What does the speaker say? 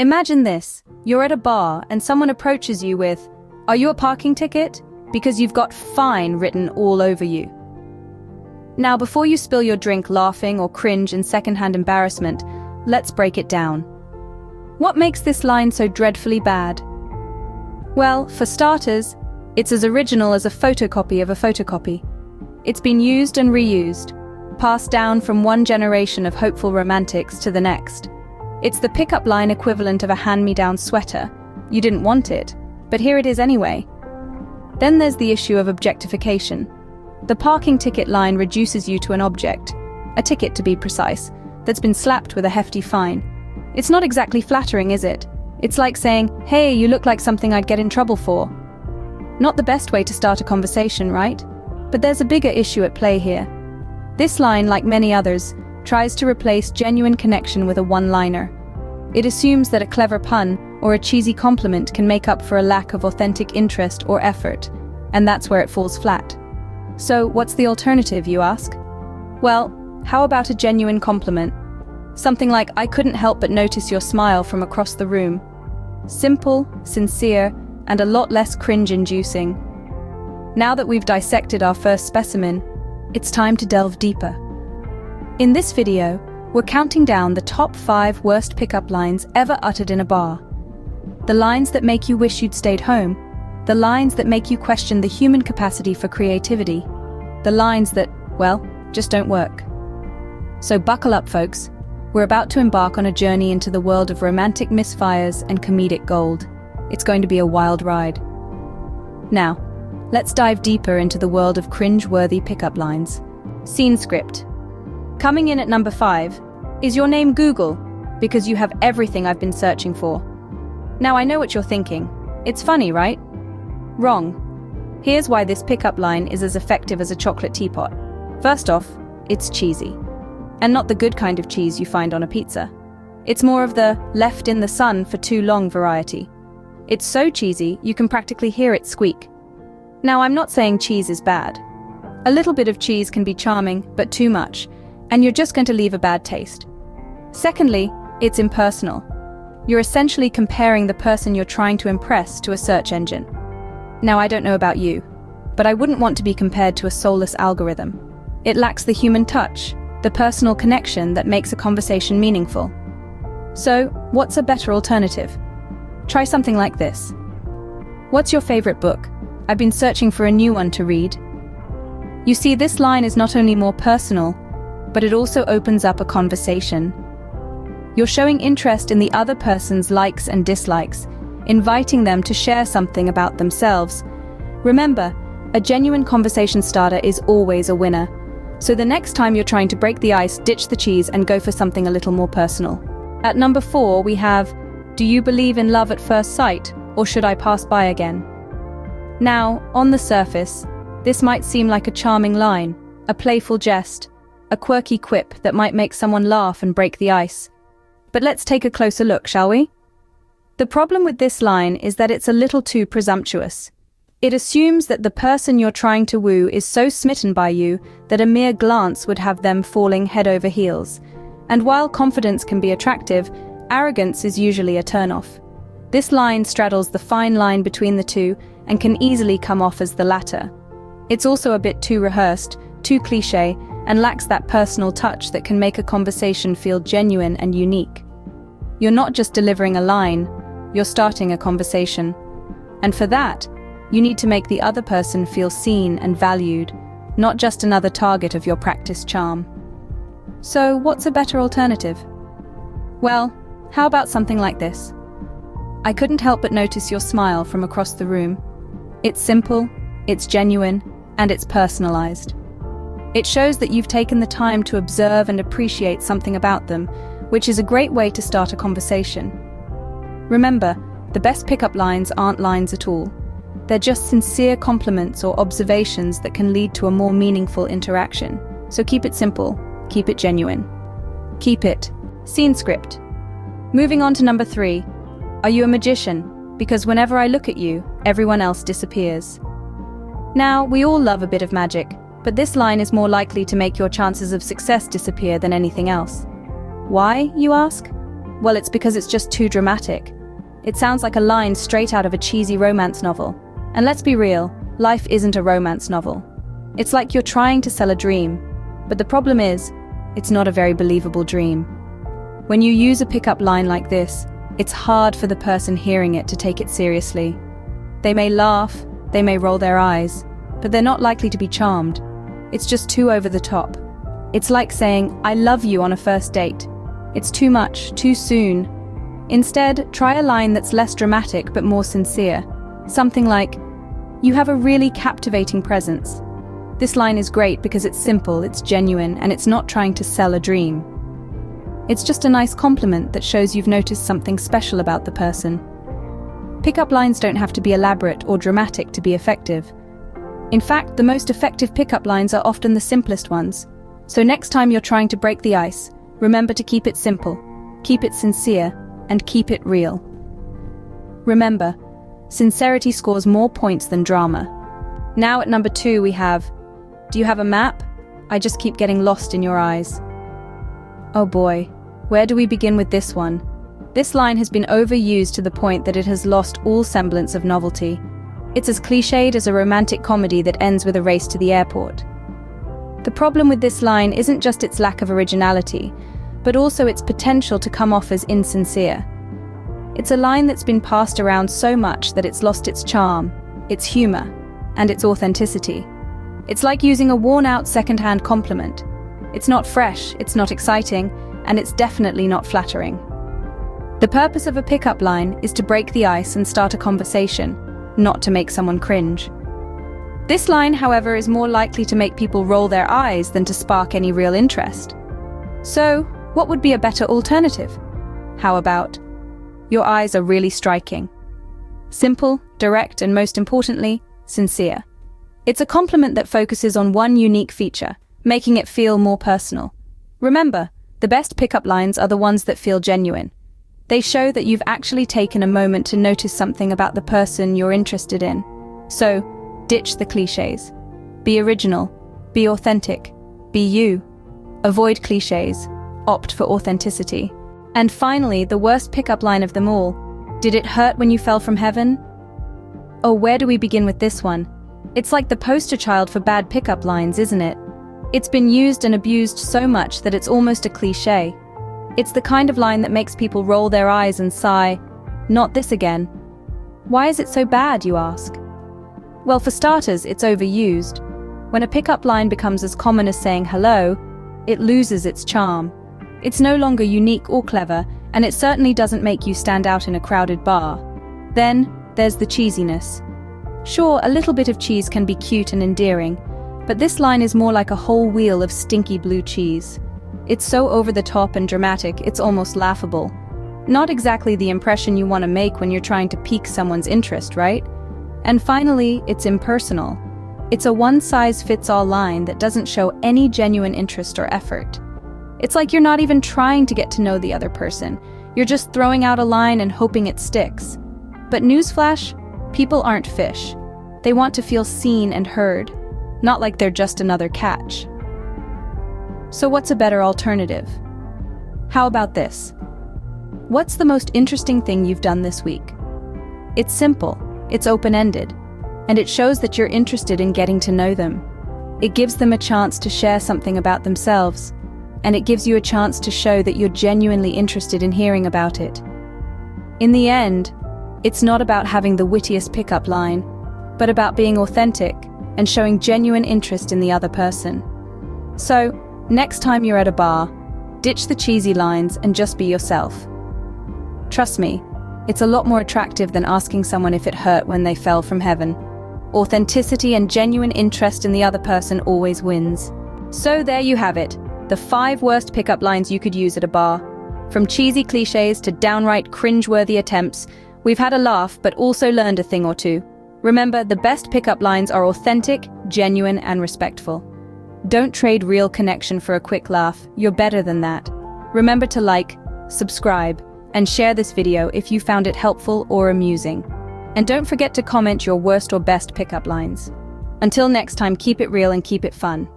Imagine this. You're at a bar and someone approaches you with, "Are you a parking ticket?" because you've got "fine" written all over you. Now, before you spill your drink laughing or cringe in secondhand embarrassment, let's break it down. What makes this line so dreadfully bad? Well, for starters, it's as original as a photocopy of a photocopy. It's been used and reused, passed down from one generation of hopeful romantics to the next. It's the pickup line equivalent of a hand-me-down sweater. You didn't want it, but here it is anyway. Then there's the issue of objectification. The parking ticket line reduces you to an object, a ticket to be precise, that's been slapped with a hefty fine. It's not exactly flattering, is it? It's like saying, "Hey, you look like something I'd get in trouble for." Not the best way to start a conversation, right? But there's a bigger issue at play here. This line, like many others, tries to replace genuine connection with a one-liner. It assumes that a clever pun or a cheesy compliment can make up for a lack of authentic interest or effort, and that's where it falls flat. So, what's the alternative, you ask? Well, how about a genuine compliment? Something like, "I couldn't help but notice your smile from across the room." Simple, sincere, and a lot less cringe-inducing. Now that we've dissected our first specimen, it's time to delve deeper. In this video, we're counting down the top 5 worst pickup lines ever uttered in a bar. The lines that make you wish you'd stayed home. The lines that make you question the human capacity for creativity. The lines that, well, just don't work. So buckle up, folks. We're about to embark on a journey into the world of romantic misfires and comedic gold. It's going to be a wild ride. Now, let's dive deeper into the world of cringe-worthy pickup lines. Scene script. Coming in at number 5, is your name Google? Because you have everything I've been searching for. Now I know what you're thinking. It's funny, right? Wrong. Here's why this pickup line is as effective as a chocolate teapot. First off, it's cheesy. And not the good kind of cheese you find on a pizza. It's more of the left in the sun for too long variety. It's so cheesy, you can practically hear it squeak. Now, I'm not saying cheese is bad. A little bit of cheese can be charming, but too much, and you're just going to leave a bad taste. Secondly, it's impersonal. You're essentially comparing the person you're trying to impress to a search engine. Now, I don't know about you, but I wouldn't want to be compared to a soulless algorithm. It lacks the human touch, the personal connection that makes a conversation meaningful. So, what's a better alternative? Try something like this. What's your favorite book? I've been searching for a new one to read. You see, this line is not only more personal, but it also opens up a conversation. You're showing interest in the other person's likes and dislikes, inviting them to share something about themselves. Remember, a genuine conversation starter is always a winner. So the next time you're trying to break the ice, ditch the cheese and go for something a little more personal. At number 4, we have, do you believe in love at first sight, or should I pass by again? Now, on the surface, this might seem like a charming line, a playful jest, a quirky quip that might make someone laugh and break the ice. But let's take a closer look, shall we? The problem with this line is that it's a little too presumptuous. It assumes that the person you're trying to woo is so smitten by you that a mere glance would have them falling head over heels. And while confidence can be attractive, arrogance is usually a turnoff. This line straddles the fine line between the two and can easily come off as the latter. It's also a bit too rehearsed, too cliché, and lacks that personal touch that can make a conversation feel genuine and unique. You're not just delivering a line, you're starting a conversation. And for that, you need to make the other person feel seen and valued, not just another target of your practiced charm. So, what's a better alternative? Well, how about something like this? I couldn't help but notice your smile from across the room. It's simple, it's genuine, and it's personalized. It shows that you've taken the time to observe and appreciate something about them, which is a great way to start a conversation. Remember, the best pickup lines aren't lines at all. They're just sincere compliments or observations that can lead to a more meaningful interaction. So keep it simple, keep it genuine. Keep it. Scene script. Moving on to number 3. Are you a magician? Because whenever I look at you, everyone else disappears. Now, we all love a bit of magic, but this line is more likely to make your chances of success disappear than anything else. Why, you ask? Well, it's because it's just too dramatic. It sounds like a line straight out of a cheesy romance novel. And let's be real, life isn't a romance novel. It's like you're trying to sell a dream, but the problem is, it's not a very believable dream. When you use a pickup line like this, it's hard for the person hearing it to take it seriously. They may laugh, they may roll their eyes, but they're not likely to be charmed. It's just too over the top. It's like saying, "I love you" on a first date. It's too much, too soon. Instead, try a line that's less dramatic but more sincere. Something like, "You have a really captivating presence." This line is great because it's simple, it's genuine, and it's not trying to sell a dream. It's just a nice compliment that shows you've noticed something special about the person. Pickup lines don't have to be elaborate or dramatic to be effective. In fact, the most effective pickup lines are often the simplest ones. So next time you're trying to break the ice, remember to keep it simple, keep it sincere, and keep it real. Remember, sincerity scores more points than drama. Now at number 2 we have, "Do you have a map? I just keep getting lost in your eyes." Oh boy, where do we begin with this one? This line has been overused to the point that it has lost all semblance of novelty. It's as cliched as a romantic comedy that ends with a race to the airport. The problem with this line isn't just its lack of originality, but also its potential to come off as insincere. It's a line that's been passed around so much that it's lost its charm, its humor, and its authenticity. It's like using a worn-out second-hand compliment. It's not fresh, it's not exciting, and it's definitely not flattering. The purpose of a pickup line is to break the ice and start a conversation, not to make someone cringe. This line, however, is more likely to make people roll their eyes than to spark any real interest. So, what would be a better alternative? How about, "Your eyes are really striking." Simple, direct, and most importantly, sincere. It's a compliment that focuses on one unique feature, making it feel more personal. Remember, the best pickup lines are the ones that feel genuine. They show that you've actually taken a moment to notice something about the person you're interested in. So, ditch the cliches. Be original, be authentic, be you. Avoid cliches, opt for authenticity. And finally, the worst pickup line of them all, "Did it hurt when you fell from heaven?" Oh, where do we begin with this one? It's like the poster child for bad pickup lines, isn't it? It's been used and abused so much that it's almost a cliche. It's the kind of line that makes people roll their eyes and sigh, "Not this again." Why is it so bad, you ask? Well, for starters, it's overused. When a pickup line becomes as common as saying hello, it loses its charm. It's no longer unique or clever, and it certainly doesn't make you stand out in a crowded bar. Then, there's the cheesiness. Sure, a little bit of cheese can be cute and endearing, but this line is more like a whole wheel of stinky blue cheese. It's so over the top and dramatic, it's almost laughable. Not exactly the impression you want to make when you're trying to pique someone's interest, right? And finally, it's impersonal. It's a one-size-fits-all line that doesn't show any genuine interest or effort. It's like you're not even trying to get to know the other person. You're just throwing out a line and hoping it sticks. But newsflash, people aren't fish. They want to feel seen and heard, not like they're just another catch. So what's a better alternative? How about this? What's the most interesting thing you've done this week? It's simple, it's open-ended, and it shows that you're interested in getting to know them. It gives them a chance to share something about themselves, and it gives you a chance to show that you're genuinely interested in hearing about it. In the end, it's not about having the wittiest pickup line, but about being authentic and showing genuine interest in the other person. So, next time you're at a bar, ditch the cheesy lines and just be yourself. Trust me, it's a lot more attractive than asking someone if it hurt when they fell from heaven. Authenticity and genuine interest in the other person always wins. So there you have it, the 5 worst pickup lines you could use at a bar. From cheesy cliches to downright cringeworthy attempts, we've had a laugh but also learned a thing or two. Remember, the best pickup lines are authentic, genuine, and respectful. Don't trade real connection for a quick laugh, you're better than that. Remember to like, subscribe, and share this video if you found it helpful or amusing. And don't forget to comment your worst or best pickup lines. Until next time, keep it real and keep it fun.